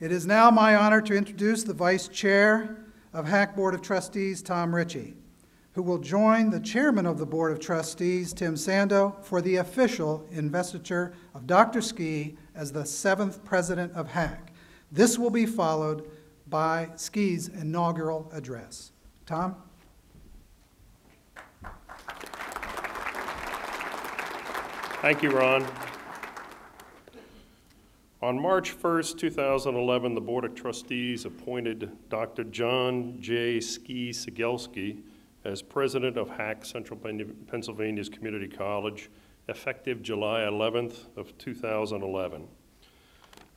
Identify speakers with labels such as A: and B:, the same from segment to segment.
A: It is now my honor to introduce the Vice Chair of HACC Board of Trustees, Tom Ritchie, who will join the Chairman of the Board of Trustees, Tim Sando, for the official investiture of Dr. Ski as the 7th President of HACC. This will be followed by Ski's inaugural address. Tom?
B: Thank you, Ron. On March 1st, 2011, the Board of Trustees appointed Dr. John J. Ski Sygielski as President of HACC Central Pennsylvania's Community College, effective July 11th of 2011.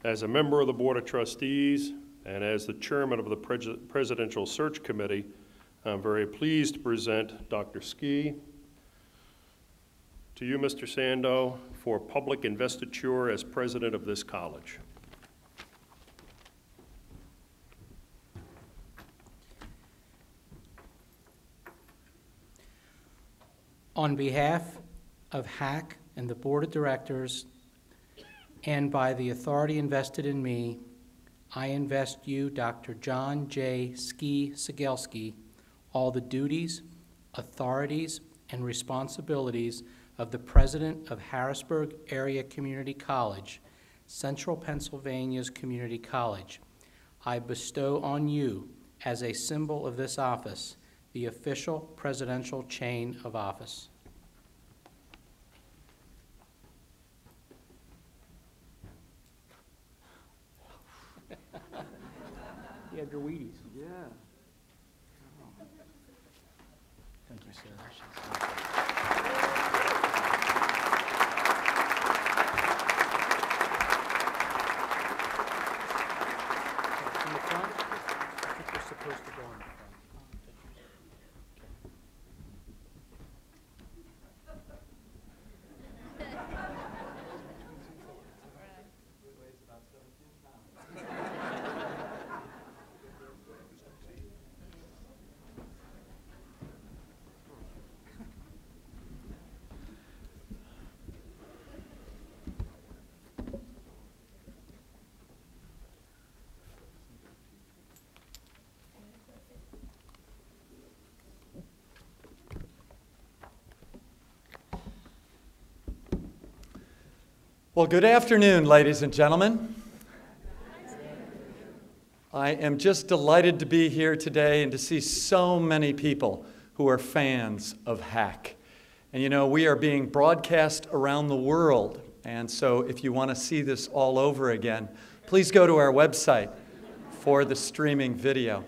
B: As a member of the Board of Trustees and as the Chairman of the Presidential Search Committee, I'm very pleased to present Dr. Ski to you, Mr. Sando, for public investiture as President of this college.
C: On behalf of HACC and the Board of Directors, and by the authority invested in me, I invest you, Dr. John J. Ski Sygielski, all the duties, authorities, and responsibilities of the President of Harrisburg Area Community College, Central Pennsylvania's Community College. I bestow on you, as a symbol of this office, the official presidential chain of office. You have your Wheaties.
D: Yeah.
C: Thank you, sir. In the front, I think we're supposed to go in the front.
D: Well, good afternoon, ladies and gentlemen. I am just delighted to be here today and to see so many people who are fans of HACC. And you know, we are being broadcast around the world, and so if you want to see this all over again, please go to our website for the streaming video.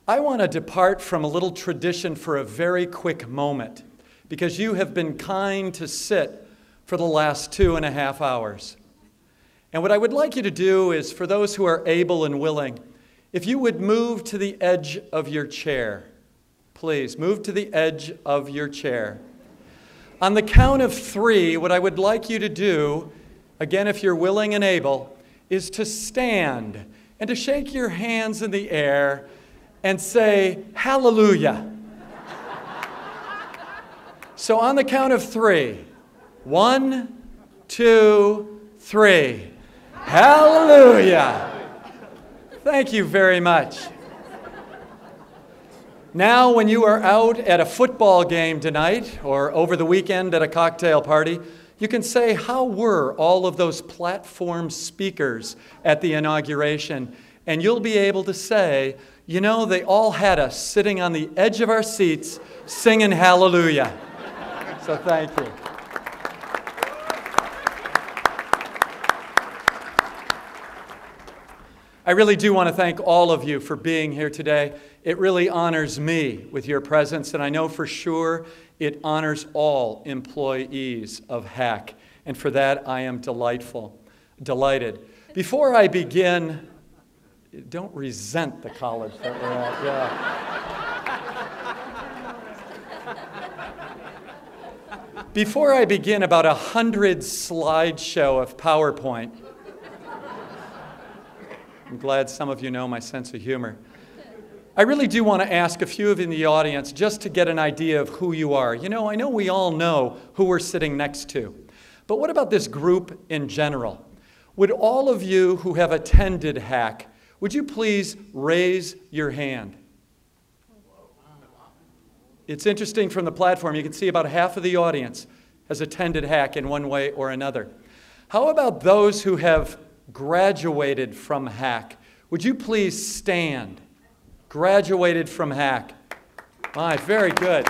D: I want to depart from a little tradition for a very quick moment, because you have been kind to sit for the last 2.5 hours. And what I would like you to do is, for those who are able and willing, if you would move to the edge of your chair. Please, move to the edge of your chair. On the count of 3, what I would like you to do, again if you're willing and able, is to stand and to shake your hands in the air and say, hallelujah. So on the count of 3, 1, 2, 3. Hallelujah. Thank you very much. Now, when you are out at a football game tonight or over the weekend at a cocktail party, you can say, how were all of those platform speakers at the inauguration? And you'll be able to say, you know, they all had us sitting on the edge of our seats singing hallelujah. So thank you. I really do want to thank all of you for being here today. It really honors me with your presence, and I know for sure it honors all employees of HACC, and for that I am delighted. Before I begin, don't resent the college that we're at. Yeah. Before I begin about 100 slideshow of PowerPoint, I'm glad some of you know my sense of humor. I really do want to ask a few of you in the audience just to get an idea of who you are. You know, I know we all know who we're sitting next to, but what about this group in general? Would all of you who have attended HACC, would you please raise your hand? It's interesting from the platform, you can see about half of the audience has attended HACC in one way or another. How about those who have graduated from HACC? Would you please stand? Graduated from HACC. My, very good.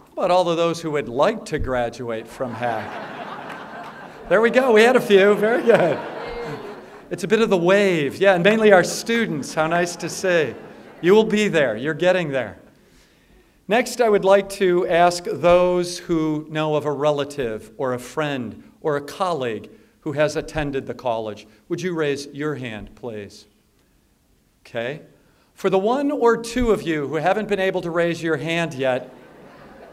D: How about all of those who would like to graduate from HACC? There we go, we had a few, very good. It's a bit of the wave, yeah, and mainly our students, how nice to see. You will be there, you're getting there. Next, I would like to ask those who know of a relative or a friend or a colleague who has attended the college. Would you raise your hand, please? Okay. For the one or two of you who haven't been able to raise your hand yet,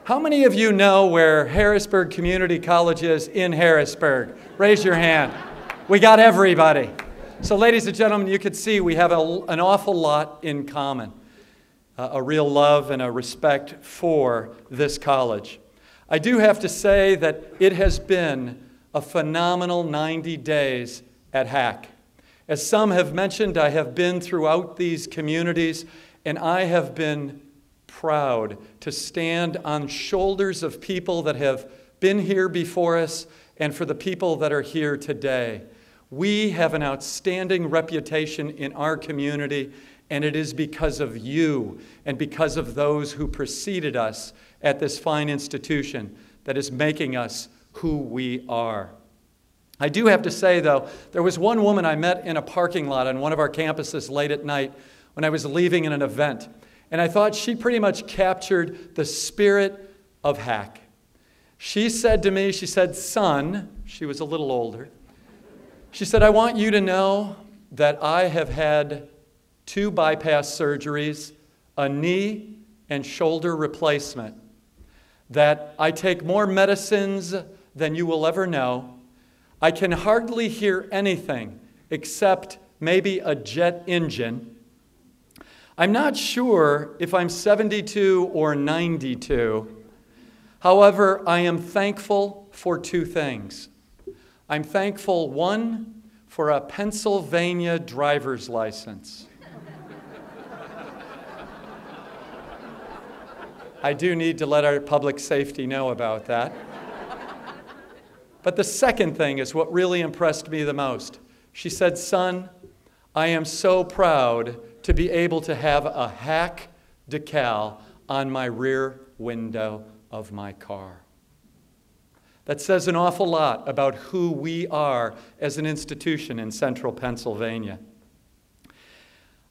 D: how many of you know where Harrisburg Community College is in Harrisburg? Raise your hand. We got everybody. So ladies and gentlemen, you can see we have an awful lot in common. A real love and a respect for this college. I do have to say that it has been a phenomenal 90 days at HACC. As some have mentioned, I have been throughout these communities, and I have been proud to stand on shoulders of people that have been here before us and for the people that are here today. We have an outstanding reputation in our community, and it is because of you and because of those who preceded us at this fine institution that is making us who we are. I do have to say, though, there was one woman I met in a parking lot on one of our campuses late at night when I was leaving in an event, and I thought she pretty much captured the spirit of HACC. She said to me, she said, "Son," she was a little older, she said, "I want you to know that I have had 2 bypass surgeries, a knee and shoulder replacement, that I take more medicines than you will ever know. I can hardly hear anything except maybe a jet engine. I'm not sure if I'm 72 or 92. However, I am thankful for 2 things. I'm thankful, 1, for a Pennsylvania driver's license. I do need to let our public safety know about that. But the second thing is what really impressed me the most. She said, "Son, I am so proud to be able to have a HACC decal on my rear window of my car." That says an awful lot about who we are as an institution in central Pennsylvania.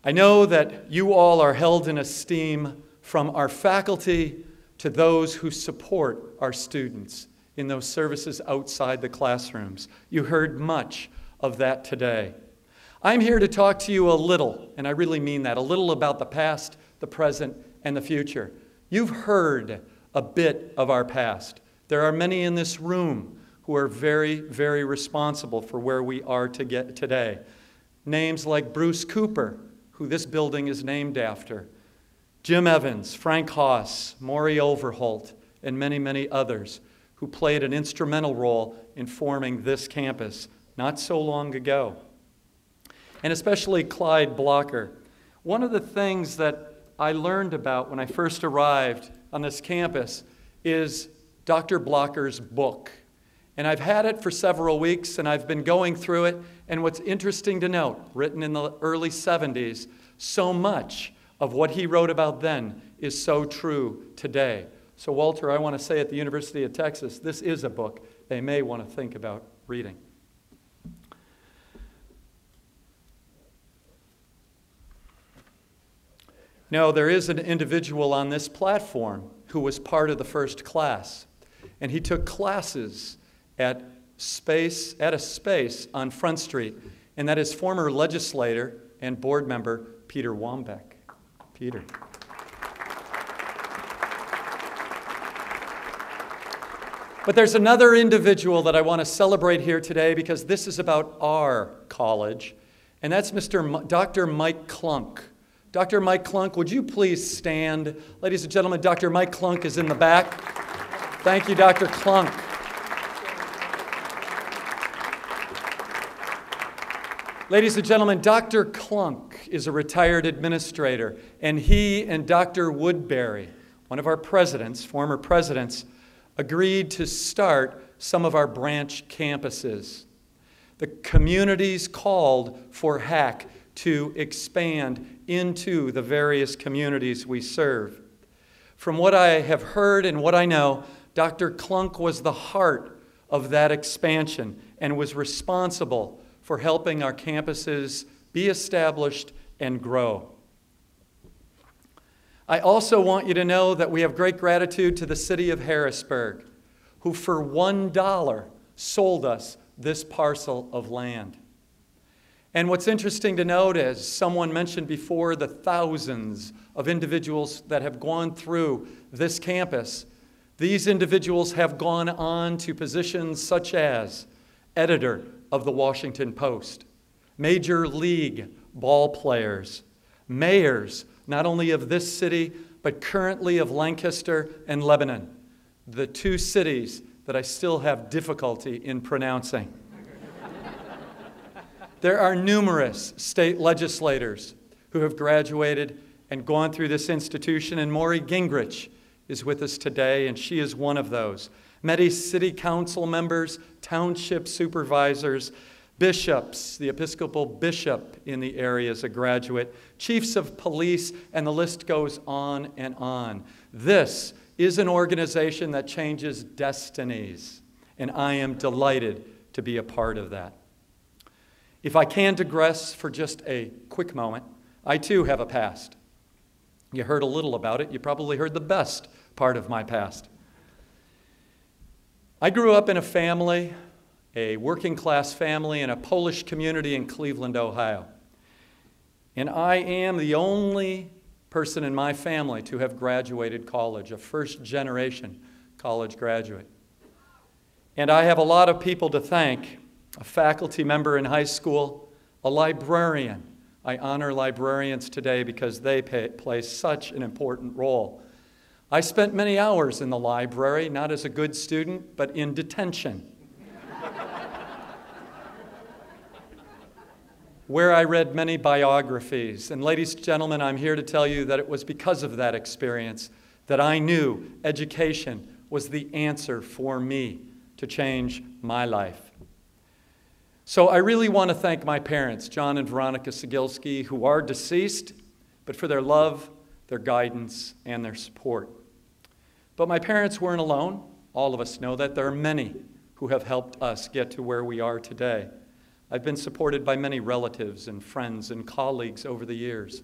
D: I know that you all are held in esteem from our faculty to those who support our students in those services outside the classrooms. You heard much of that today. I'm here to talk to you a little, and I really mean that, a little about the past, the present, and the future. You've heard a bit of our past. There are many in this room who are very, very responsible for where we are today. Names like Bruce Cooper, who this building is named after, Jim Evans, Frank Haas, Maury Overholt, and many, many others who played an instrumental role in forming this campus not so long ago. And especially Clyde Blocker. One of the things that I learned about when I first arrived on this campus is Dr. Blocker's book. And I've had it for several weeks, and I've been going through it, and what's interesting to note, written in the early 70s, so much of what he wrote about then is so true today. So Walter, I want to say at the University of Texas, this is a book they may want to think about reading. Now, there is an individual on this platform who was part of the first class, and he took classes at a space on Front Street, and that is former legislator and board member Peter Wambeck. Peter. But there's another individual that I want to celebrate here today because this is about our college, and that's Dr. Mike Clunk. Dr. Mike Clunk, would you please stand? Ladies and gentlemen, Dr. Mike Clunk is in the back. Thank you, Dr. Clunk. Ladies and gentlemen, Dr. Clunk is a retired administrator, and he and Dr. Woodbury, one of our presidents, former presidents, agreed to start some of our branch campuses. The communities called for HACC to expand into the various communities we serve. From what I have heard and what I know, Dr. Clunk was the heart of that expansion and was responsible for helping our campuses be established and grow. I also want you to know that we have great gratitude to the city of Harrisburg, who for $1 sold us this parcel of land. And what's interesting to note, as someone mentioned before, the thousands of individuals that have gone through this campus, these individuals have gone on to positions such as editor of the Washington Post, major league ball players, mayors, not only of this city, but currently of Lancaster and Lebanon, the two cities that I still have difficulty in pronouncing. There are numerous state legislators who have graduated and gone through this institution, and Maury Gingrich is with us today, and she is one of those. Many city council members, township supervisors, bishops, the Episcopal bishop in the area is a graduate, chiefs of police, and the list goes on and on. This is an organization that changes destinies, and I am delighted to be a part of that. If I can digress for just a quick moment, I too have a past. You heard a little about it. You probably heard the best part of my past. I grew up in a family, a working class family in a Polish community in Cleveland, Ohio. And I am the only person in my family to have graduated college, a first-generation college graduate. And I have a lot of people to thank, a faculty member in high school, a librarian. I honor librarians today because they play such an important role. I spent many hours in the library, not as a good student, but in detention, where I read many biographies. And ladies and gentlemen, I'm here to tell you that it was because of that experience that I knew education was the answer for me to change my life. So I really want to thank my parents, John and Veronica Sygielski, who are deceased, but for their love, their guidance, and their support. But my parents weren't alone. All of us know that. There are many who have helped us get to where we are today. I've been supported by many relatives and friends and colleagues over the years.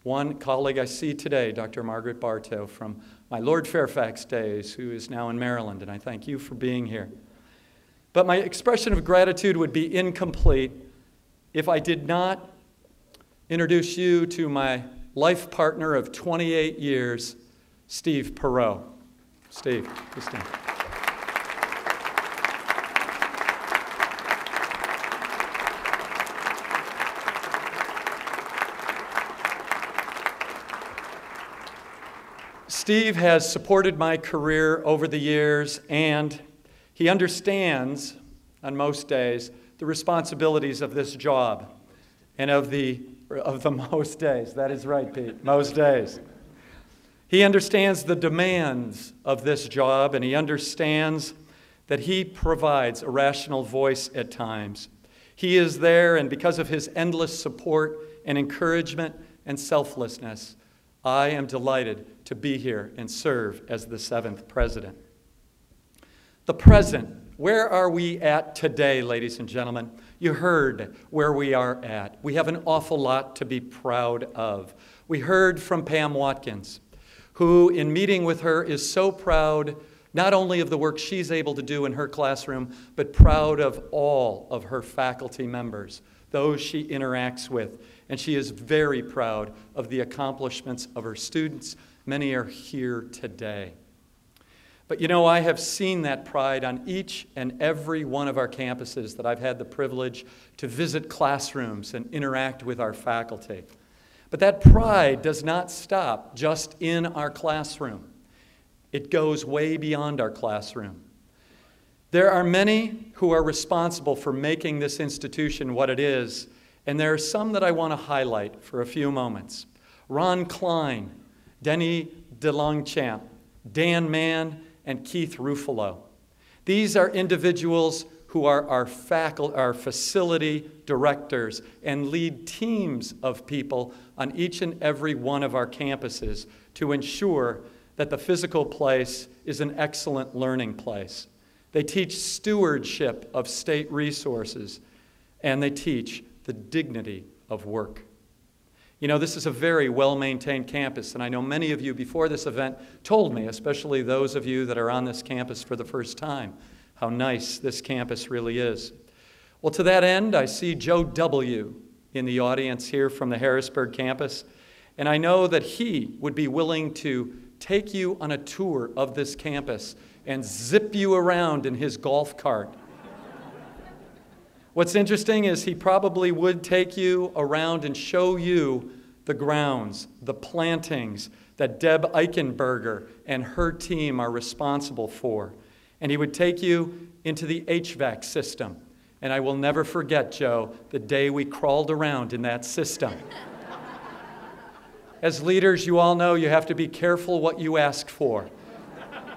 D: One colleague I see today, Dr. Margaret Bartow from my Lord Fairfax days, who is now in Maryland, and I thank you for being here. But my expression of gratitude would be incomplete if I did not introduce you to my life partner of 28 years, Steve Perot. Steve, please stand. Steve has supported my career over the years, and he understands, on most days, the responsibilities of this job and of the most days. That is right, Pete, most days. He understands the demands of this job, and he understands that he provides a rational voice at times. He is there, and because of his endless support and encouragement and selflessness, I am delighted to be here and serve as the 7th president. The present, where are we at today, ladies and gentlemen? You heard where we are at. We have an awful lot to be proud of. We heard from Pam Watkins, who in meeting with her is so proud not only of the work she's able to do in her classroom, but proud of all of her faculty members, those she interacts with. And she is very proud of the accomplishments of her students. Many are here today. But you know, I have seen that pride on each and every one of our campuses that I've had the privilege to visit classrooms and interact with our faculty. But that pride does not stop just in our classroom. It goes way beyond our classroom. There are many who are responsible for making this institution what it is, and there are some that I want to highlight for a few moments. Ron Klein, Denny DeLongchamp, Dan Mann, and Keith Ruffalo. These are individuals who are our facility directors and lead teams of people on each and every one of our campuses to ensure that the physical place is an excellent learning place. They teach stewardship of state resources, and they teach the dignity of work. You know, this is a very well-maintained campus, and I know many of you before this event told me, especially those of you that are on this campus for the first time, how nice this campus really is. Well, to that end, I see Joe W. in the audience here from the Harrisburg campus, and I know that he would be willing to take you on a tour of this campus and zip you around in his golf cart. What's interesting is he probably would take you around and show you the grounds, the plantings that Deb Eichenberger and her team are responsible for. And he would take you into the HVAC system. And I will never forget, Joe, the day we crawled around in that system. As leaders, you all know you have to be careful what you ask for.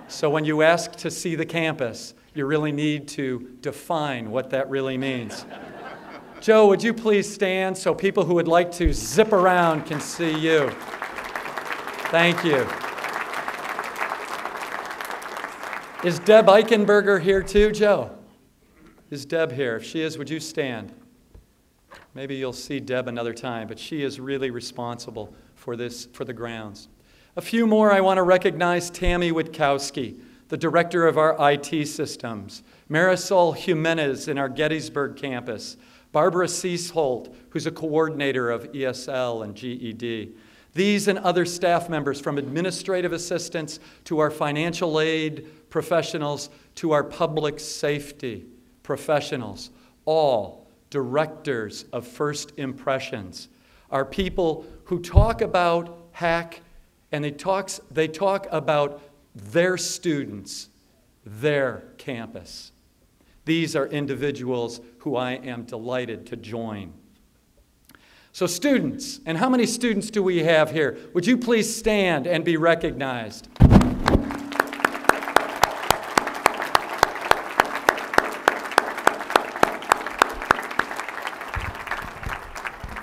D: So when you ask to see the campus, you really need to define what that really means. Joe, would you please stand so people who would like to zip around can see you? Thank you. Is Deb Eichenberger here too, Joe? Is Deb here? If she is, would you stand? Maybe you'll see Deb another time, but she is really responsible for this, for the grounds. A few more. I want to recognize Tammy Witkowski, the director of our IT systems, Marisol Jimenez in our Gettysburg campus, Barbara Seesholt, who's a coordinator of ESL and GED. These and other staff members, from administrative assistants to our financial aid professionals to our public safety professionals, all directors of first impressions, are people who talk about HACC, and they talk about their students, their campus. These are individuals who I am delighted to join. So students, and how many students do we have here? Would you please stand and be recognized?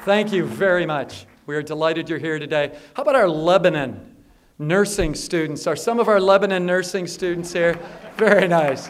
D: Thank you very much. We are delighted you're here today. How about our Lebanon nursing students? Are some of our Lebanon nursing students here? Very nice.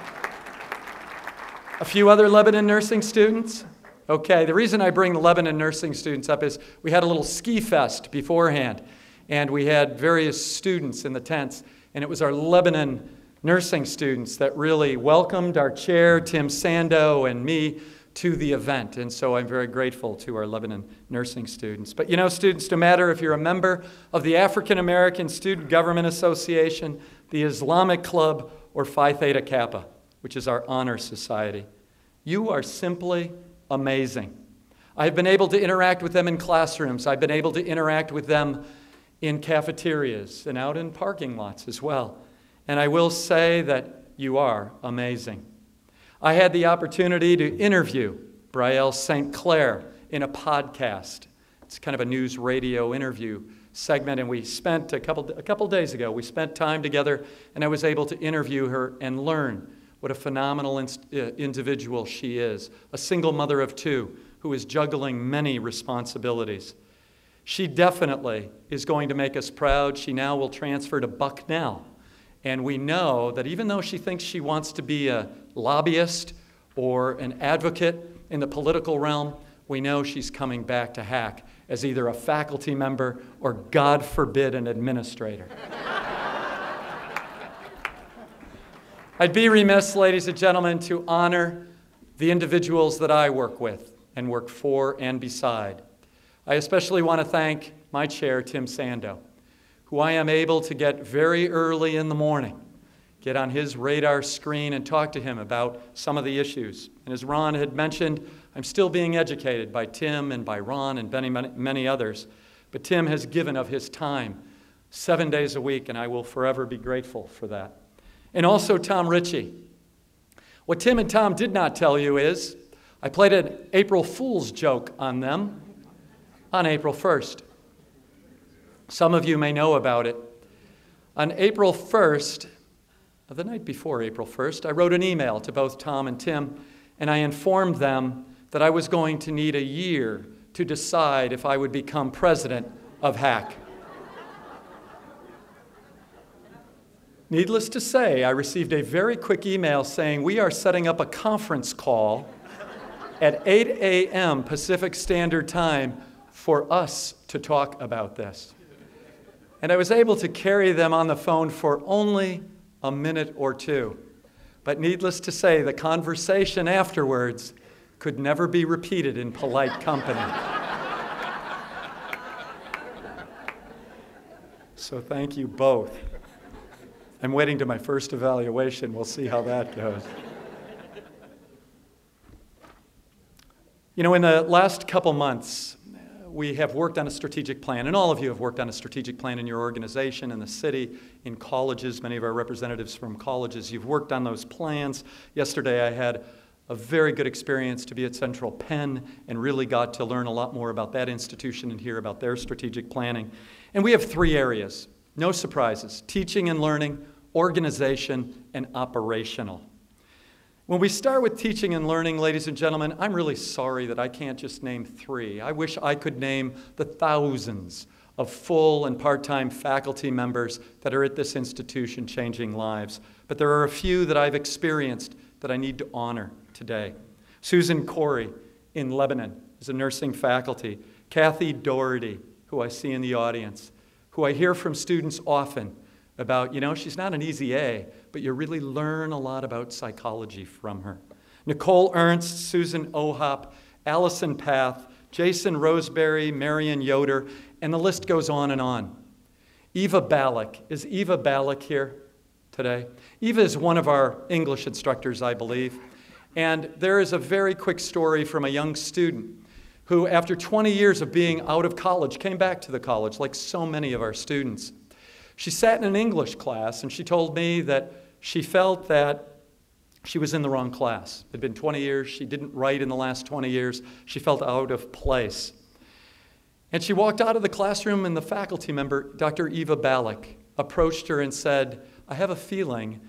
D: A few other Lebanon nursing students? Okay, the reason I bring the Lebanon nursing students up is we had a little ski fest beforehand, and we had various students in the tents, and it was our Lebanon nursing students that really welcomed our chair, Tim Sando, and me to the event. And so I'm very grateful to our Lebanon nursing students. But you know, students, no matter if you're a member of the African American Student Government Association, the Islamic Club, or Phi Theta Kappa, which is our honor society, you are simply amazing. I've been able to interact with them in classrooms. I've been able to interact with them in cafeterias and out in parking lots as well. And I will say that you are amazing. I had the opportunity to interview Brielle St. Clair in a podcast. It's kind of a news radio interview segment, and we spent a couple days ago, we spent time together, and I was able to interview her and learn what a phenomenal individual she is, a single mother of two who is juggling many responsibilities. She definitely is going to make us proud. She now will transfer to Bucknell. And we know that even though she thinks she wants to be a lobbyist or an advocate in the political realm, we know she's coming back to HACC as either a faculty member or, God forbid, an administrator. I'd be remiss, ladies and gentlemen, to honor the individuals that I work with and work for and beside. I especially want to thank my chair, Tim Sando, who I am able to get very early in the morning, get on his radar screen and talk to him about some of the issues. And as Ron had mentioned, I'm still being educated by Tim and by Ron and many others. But Tim has given of his time 7 days a week, and I will forever be grateful for that. And also Tom Ritchie. What Tim and Tom did not tell you is I played an April Fool's joke on them on April 1st. Some of you may know about it. On April 1st, the night before April 1st, I wrote an email to both Tom and Tim, and I informed them that I was going to need a year to decide if I would become president of HACC. Needless to say, I received a very quick email saying we are setting up a conference call at 8 a.m. Pacific Standard Time for us to talk about this. And I was able to carry them on the phone for only a minute or two. But needless to say, the conversation afterwards could never be repeated in polite company. So thank you both. I'm waiting to my first evaluation. We'll see how that goes. You know, in the last couple months, we have worked on a strategic plan, and all of you have worked on a strategic plan in your organization, in the city, in colleges. Many of our representatives from colleges, you've worked on those plans. Yesterday I had a very good experience to be at Central Penn and really got to learn a lot more about that institution and hear about their strategic planning. And we have 3 areas, no surprises: teaching and learning, organization, and operational. When we start with teaching and learning, ladies and gentlemen, I'm really sorry that I can't just name 3. I wish I could name the thousands of full and part-time faculty members that are at this institution changing lives. But there are a few that I've experienced that I need to honor today. Susan Corey in Lebanon is a nursing faculty. Kathy Doherty, who I see in the audience, who I hear from students often about, you know, she's not an easy A, but you really learn a lot about psychology from her. Nicole Ernst, Susan Ohop, Allison Path, Jason Roseberry, Marion Yoder, and the list goes on and on. Eva Balik. Is Eva Balik here today? Eva is one of our English instructors, I believe. And there is a very quick story from a young student who, after 20 years of being out of college, came back to the college, like so many of our students. She sat in an English class, and she told me that she felt that she was in the wrong class. It had been 20 years. She didn't write in the last 20 years. She felt out of place. And she walked out of the classroom, and the faculty member, Dr. Eva Balik, approached her and said, "I have a feeling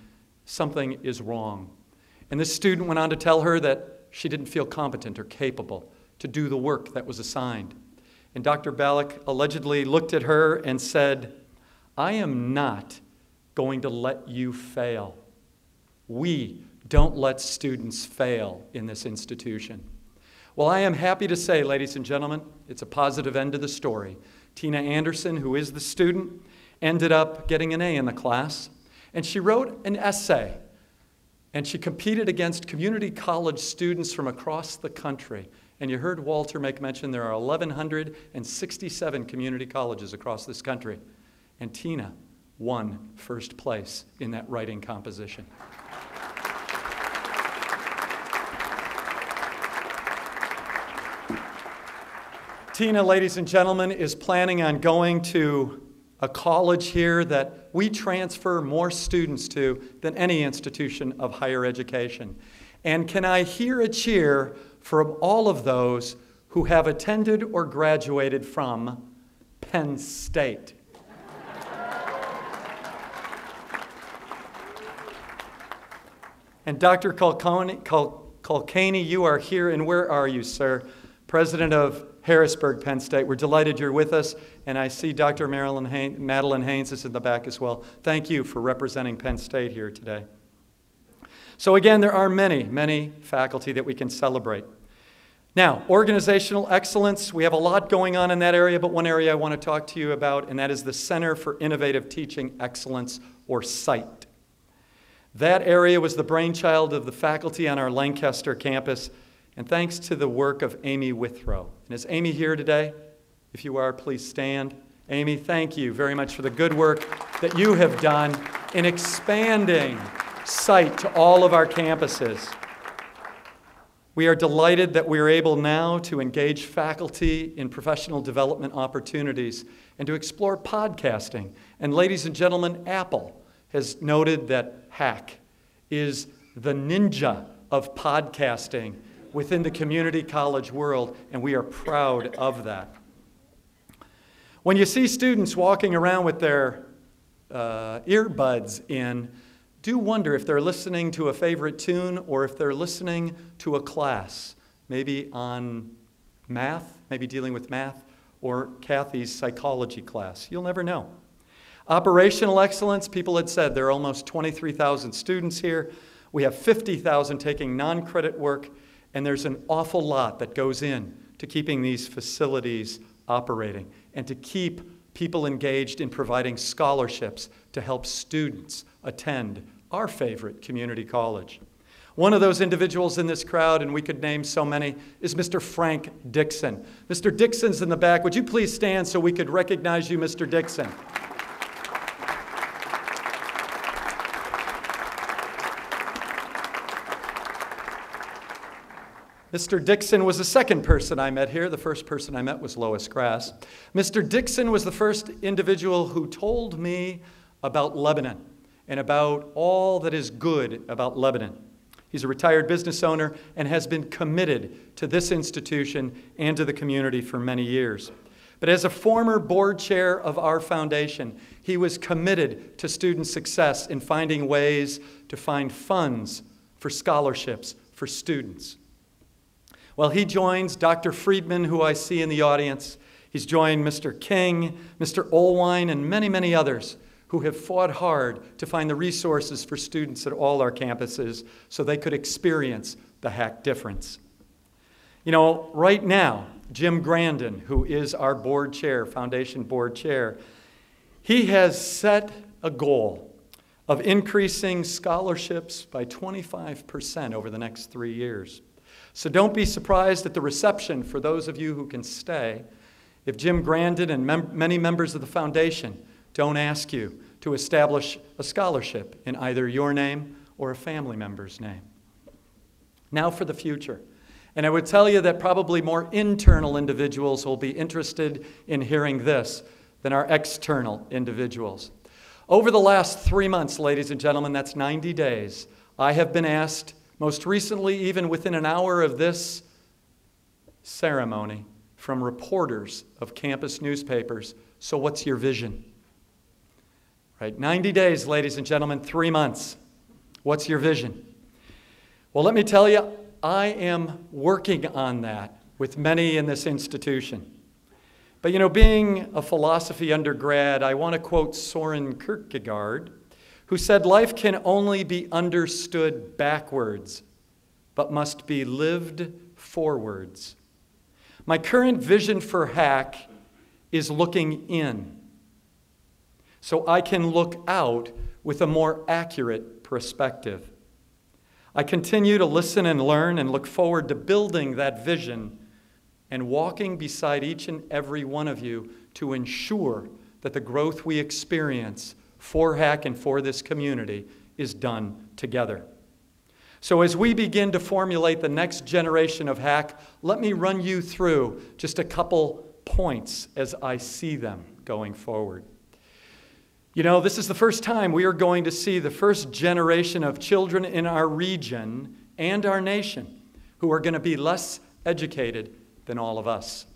D: something is wrong." And this student went on to tell her that she didn't feel competent or capable to do the work that was assigned. And Dr. Balik allegedly looked at her and said, "I am not going to let you fail. We don't let students fail in this institution." Well, I am happy to say, ladies and gentlemen, it's a positive end to the story. Tina Anderson, who is the student, ended up getting an A in the class, and she wrote an essay, and she competed against community college students from across the country. And you heard Walter make mention there are 1,167 community colleges across this country. And Tina won first place in that writing composition. Tina, ladies and gentlemen, is planning on going to a college here that we transfer more students to than any institution of higher education. And can I hear a cheer from all of those who have attended or graduated from Penn State? And Dr. Kulkani, you are here, and where are you, sir? President of Harrisburg, Penn State. We're delighted you're with us, and I see Dr. Madeline Haynes is in the back as well. Thank you for representing Penn State here today. So again, there are many, many faculty that we can celebrate. Now, organizational excellence, we have a lot going on in that area, but one area I want to talk to you about, and that is the Center for Innovative Teaching Excellence, or CITE. That area was the brainchild of the faculty on our Lancaster campus, and thanks to the work of Amy Withrow. And is Amy here today? If you are, please stand. Amy, thank you very much for the good work that you have done in expanding CITE to all of our campuses. We are delighted that we are able now to engage faculty in professional development opportunities and to explore podcasting. And ladies and gentlemen, Apple has noted that HACC is the ninja of podcasting within the community college world, and we are proud of that. When you see students walking around with their earbuds in, do wonder if they're listening to a favorite tune or if they're listening to a class, maybe on math, maybe dealing with math, or Kathy's psychology class. You'll never know. Operational excellence, people had said there are almost 23,000 students here. We have 50,000 taking non-credit work, and there's an awful lot that goes in to keeping these facilities operating and to keep people engaged in providing scholarships to help students attend our favorite community college. One of those individuals in this crowd, and we could name so many, is Mr. Frank Dixon. Mr. Dixon's in the back. Would you please stand so we could recognize you, Mr. Dixon? Mr. Dixon was the second person I met here. The first person I met was Lois Grass. Mr. Dixon was the first individual who told me about Lebanon and about all that is good about Lebanon. He's a retired business owner and has been committed to this institution and to the community for many years. But as a former board chair of our foundation, he was committed to student success in finding ways to find funds for scholarships for students. Well, he joins Dr. Friedman, who I see in the audience. He's joined Mr. King, Mr. Olwine, and many, many others who have fought hard to find the resources for students at all our campuses so they could experience the HACC difference. You know, right now, Jim Grandin, who is our board chair, foundation board chair, he has set a goal of increasing scholarships by 25% over the next 3 years. So don't be surprised at the reception for those of you who can stay if Jim Grandin and many members of the foundation don't ask you to establish a scholarship in either your name or a family member's name. Now for the future. And I would tell you that probably more internal individuals will be interested in hearing this than our external individuals. Over the last 3 months, ladies and gentlemen, that's 90 days, I have been asked, most recently, even within an hour of this ceremony, from reporters of campus newspapers, so what's your vision? Right, 90 days, ladies and gentlemen, 3 months. What's your vision? Well, let me tell you, I am working on that with many in this institution. But you know, being a philosophy undergrad, I want to quote Soren Kierkegaard, who said, "Life can only be understood backwards, but must be lived forwards." My current vision for HACC is looking in, so I can look out with a more accurate perspective. I continue to listen and learn and look forward to building that vision and walking beside each and every one of you to ensure that the growth we experience for HACC and for this community is done together. So as we begin to formulate the next generation of HACC, let me run you through just a couple points as I see them going forward. You know, this is the first time we are going to see the first generation of children in our region and our nation who are going to be less educated than all of us.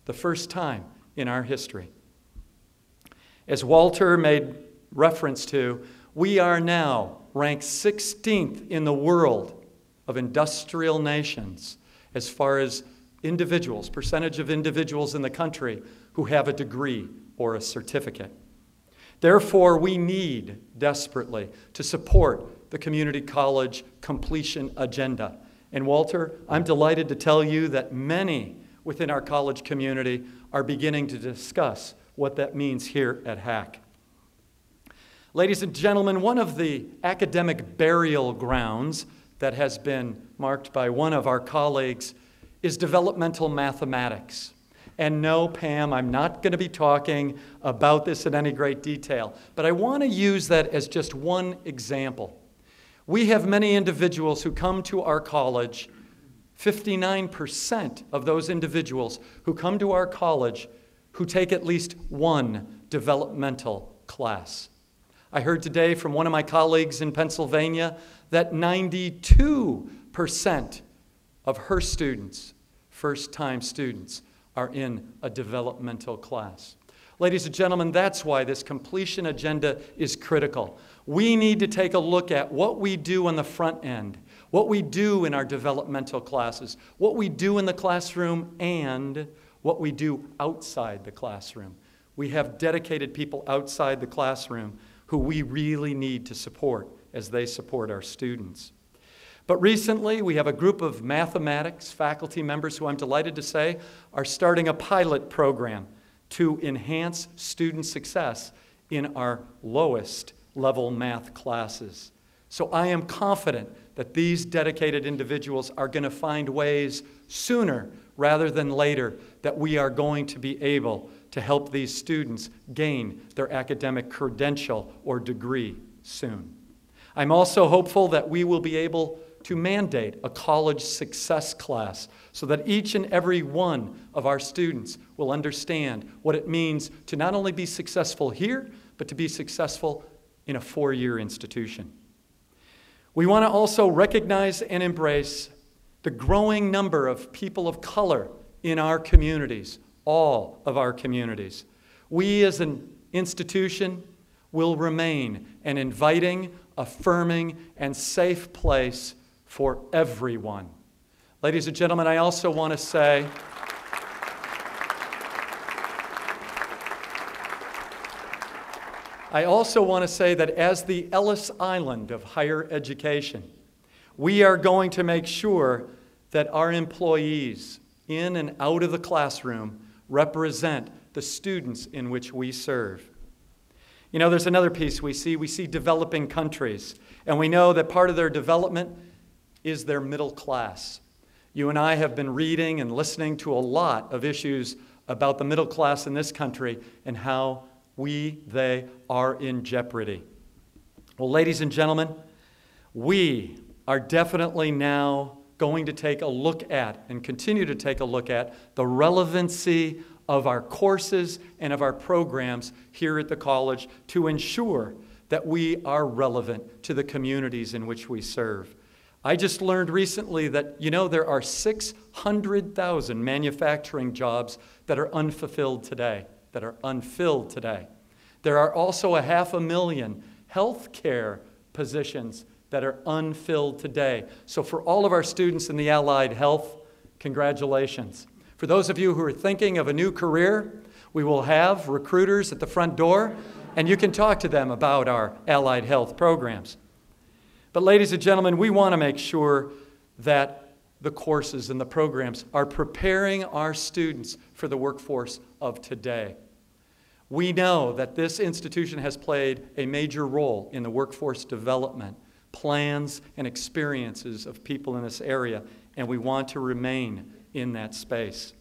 D: The first time in our history. As Walter made reference to, we are now ranked 16th in the world of industrial nations as far as individuals, percentage of individuals in the country who have a degree or a certificate. Therefore, we need desperately to support the community college completion agenda. And Walter, I'm delighted to tell you that many within our college community are beginning to discuss what that means here at HACC. Ladies and gentlemen, one of the academic burial grounds that has been marked by one of our colleagues is developmental mathematics. And no, Pam, I'm not going to be talking about this in any great detail, but I want to use that as just one example. We have many individuals who come to our college 59% of those individuals who come to our college who take at least one developmental class. I heard today from one of my colleagues in Pennsylvania that 92% of her students, first-time students, are in a developmental class. Ladies and gentlemen, that's why this completion agenda is critical. We need to take a look at what we do on the front end, what we do in our developmental classes, what we do in the classroom, and what we do outside the classroom. We have dedicated people outside the classroom who we really need to support as they support our students. But recently, we have a group of mathematics faculty members who I'm delighted to say are starting a pilot program to enhance student success in our lowest level math classes. So I am confident that these dedicated individuals are going to find ways sooner rather than later that we are going to be able to help these students gain their academic credential or degree soon. I'm also hopeful that we will be able to mandate a college success class so that each and every one of our students will understand what it means to not only be successful here, but to be successful in a four-year institution. We want to also recognize and embrace the growing number of people of color in our communities, all of our communities. We as an institution will remain an inviting, affirming, and safe place for everyone. Ladies and gentlemen, I also want to say that as the Ellis Island of higher education, we are going to make sure that our employees in and out of the classroom represent the students in which we serve. You know, there's another piece we see developing countries, and we know that part of their development is their middle class. You and I have been reading and listening to a lot of issues about the middle class in this country and how they are in jeopardy. Well, ladies and gentlemen, we are definitely now going to take a look at and continue to take a look at the relevancy of our courses and of our programs here at the college to ensure that we are relevant to the communities in which we serve. I just learned recently that, you know, there are 600,000 manufacturing jobs that are unfulfilled today, There are also 500,000 healthcare positions that are unfilled today. So for all of our students in the allied health, congratulations. For those of you who are thinking of a new career, we will have recruiters at the front door, and you can talk to them about our allied health programs. But ladies and gentlemen, we want to make sure that the courses and the programs are preparing our students for the workforce of today. We know that this institution has played a major role in the workforce development, plans, and experiences of people in this area, and we want to remain in that space.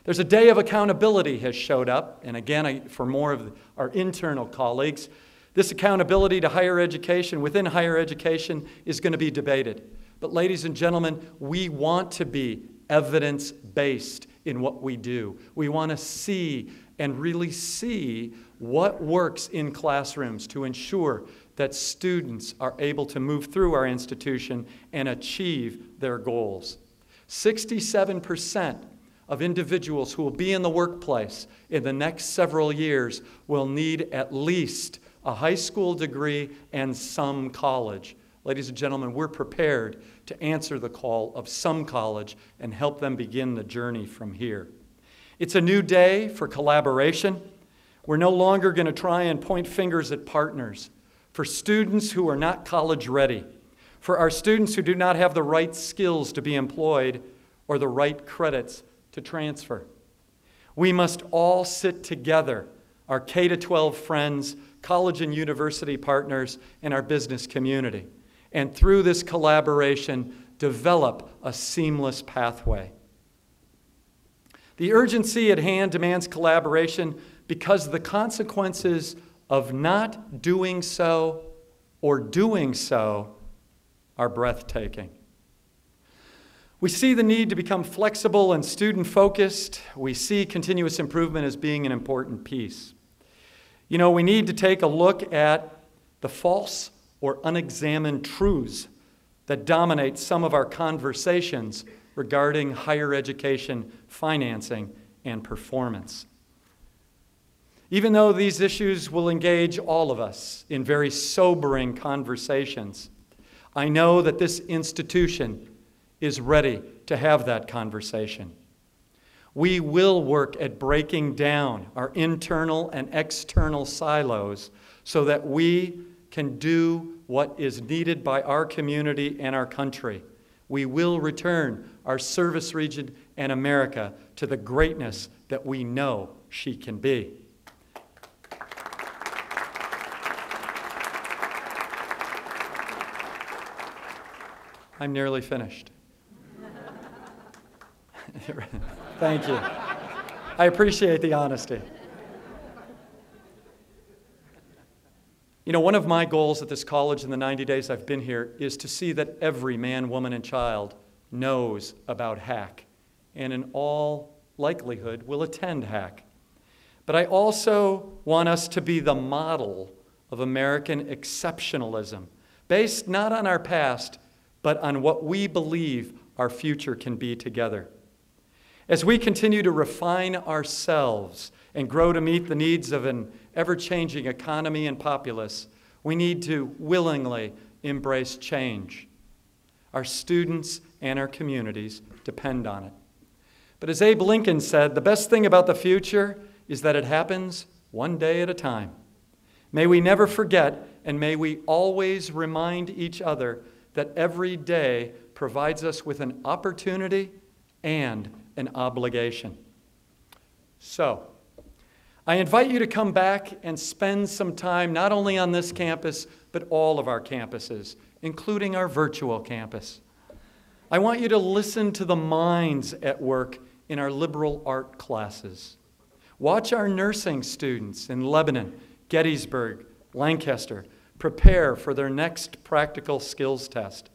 D: There's a day of accountability has showed up, and again, for more of our internal colleagues, this accountability to higher education, within higher education, is going to be debated. But ladies and gentlemen, we want to be evidence-based in what we do. We want to see and really see what works in classrooms to ensure that students are able to move through our institution and achieve their goals. 67% of individuals who will be in the workplace in the next several years will need at least a high school degree and some college. Ladies and gentlemen, we're prepared to answer the call of some college and help them begin the journey from here. It's a new day for collaboration. We're no longer going to try and point fingers at partners. For students who are not college ready, for our students who do not have the right skills to be employed or the right credits to transfer, we must all sit together, our K-12 friends, college and university partners, and our business community, and through this collaboration, develop a seamless pathway. The urgency at hand demands collaboration because the consequences of not doing so or doing so are breathtaking. We see the need to become flexible and student-focused. We see continuous improvement as being an important piece. You know, we need to take a look at the false or unexamined truths that dominate some of our conversations regarding higher education financing and performance. Even though these issues will engage all of us in very sobering conversations, I know that this institution is ready to have that conversation. We will work at breaking down our internal and external silos so that we can do what is needed by our community and our country. We will return our service region and America to the greatness that we know she can be. I'm nearly finished. Thank you. I appreciate the honesty. You know, one of my goals at this college in the 90 days I've been here is to see that every man, woman, and child knows about HACC, and in all likelihood will attend HACC. But I also want us to be the model of American exceptionalism, based not on our past, but on what we believe our future can be together. As we continue to refine ourselves and grow to meet the needs of an ever-changing economy and populace, we need to willingly embrace change. Our students and our communities depend on it. But as Abe Lincoln said, the best thing about the future is that it happens one day at a time. May we never forget, and may we always remind each other that every day provides us with an opportunity and an obligation. So, I invite you to come back and spend some time not only on this campus, but all of our campuses, including our virtual campus. I want you to listen to the minds at work in our liberal art classes. Watch our nursing students in Lebanon, Gettysburg, Lancaster prepare for their next practical skills test.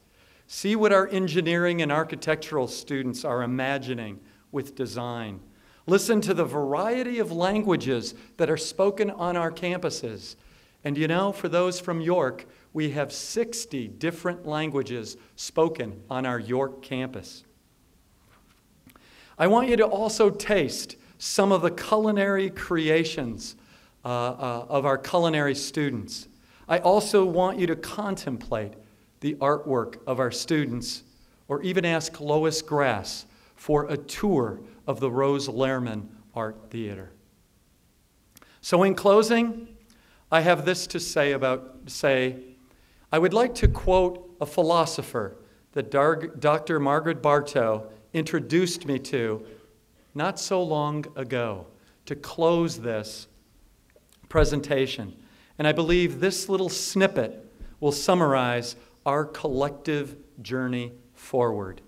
D: See what our engineering and architectural students are imagining with design. Listen to the variety of languages that are spoken on our campuses. And you know, for those from York, we have 60 different languages spoken on our York campus. I want you to also taste some of the culinary creations of our culinary students. I also want you to contemplate the artwork of our students, or even ask Lois Grass for a tour of the Rose Lerman Art Theater. So in closing, I have this to say. I would like to quote a philosopher that Dr. Margaret Bartow introduced me to not so long ago to close this presentation. And I believe this little snippet will summarize our collective journey forward.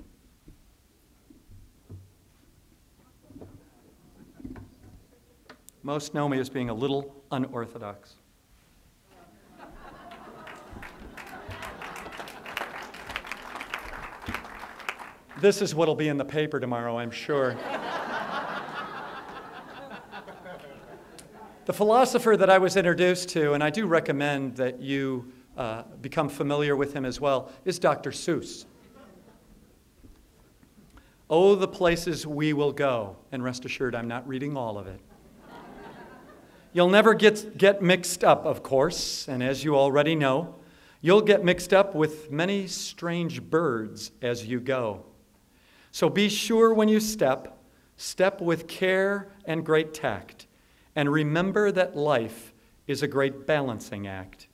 D: Most know me as being a little unorthodox. This is what'll be in the paper tomorrow, I'm sure. The philosopher that I was introduced to, and I do recommend that you become familiar with him as well, is Dr. Seuss. Oh, the places we will go, and rest assured I'm not reading all of it. You'll never get mixed up, of course, and as you already know, you'll get mixed up with many strange birds as you go. So be sure when you step with care and great tact, and remember that life is a great balancing act.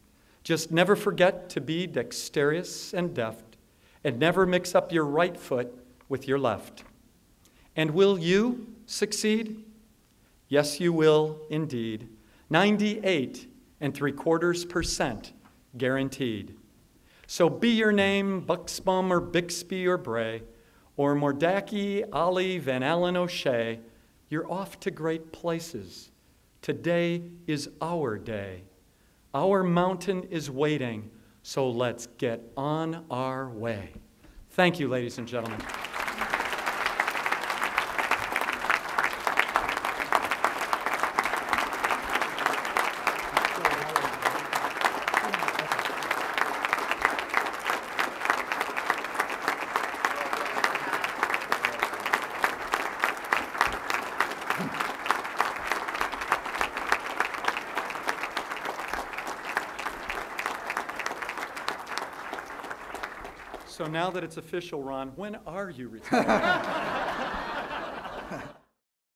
D: Just never forget to be dexterous and deft, and never mix up your right foot with your left. And will you succeed? Yes, you will indeed. 98.75% guaranteed. So be your name Buxbaum or Bixby or Bray, or Mordaki, Ali, Van Allen, O'Shea, you're off to great places. Today is our day. Our mountain is waiting, so let's get on our way. Thank you, ladies and gentlemen. So now that it's official, Ron, when are you retiring?